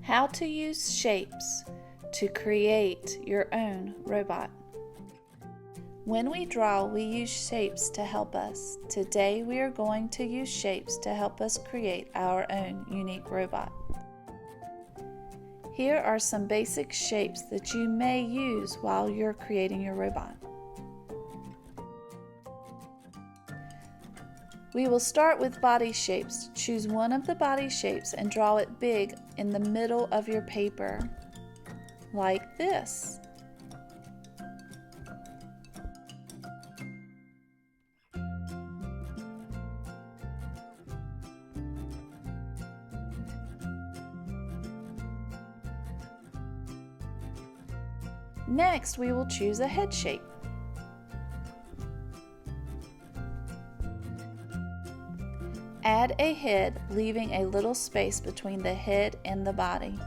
How to use shapes to create your own robot. When we draw, we use shapes to help us. Today we are going to use shapes to help us create our own unique robot. Here are some basic shapes that you may use while you're creating your robot. We will start with body shapes. Choose one of the body shapes and draw it big in the middle of your paper, like this. Next, we will choose a head shape. Add a head, leaving a little space between the head and the body.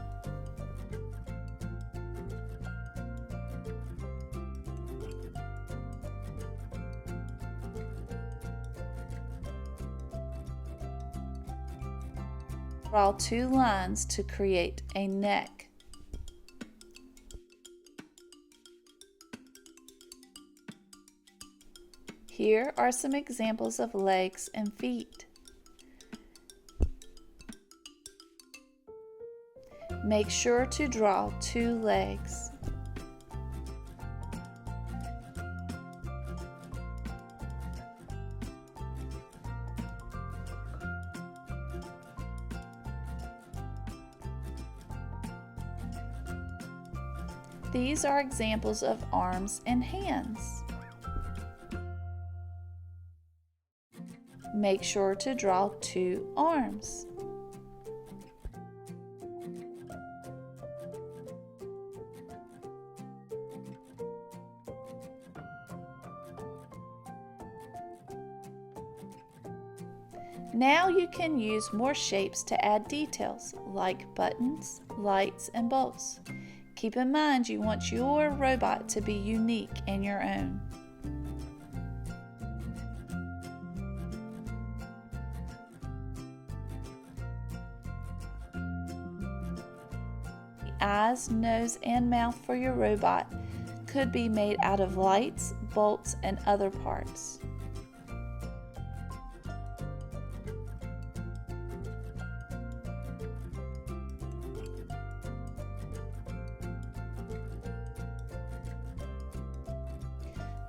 Draw two lines to create a neck. Here are some examples of legs and feet. Make sure to draw two legs. These are examples of arms and hands. Make sure to draw two arms. Now you can use more shapes to add details like buttons, lights, and bolts. Keep in mind you want your robot to be unique and your own. The eyes, nose, and mouth for your robot could be made out of lights, bolts, and other parts.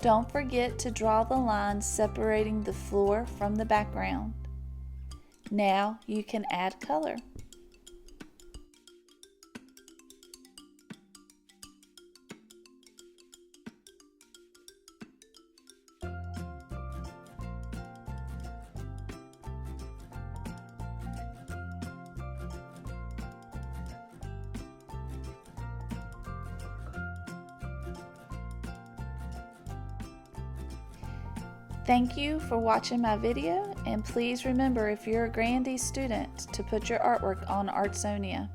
Don't forget to draw the lines separating the floor from the background. Now you can add color. Thank you for watching my video, and please remember, if you're a Grandee student, to put your artwork on Artsonia.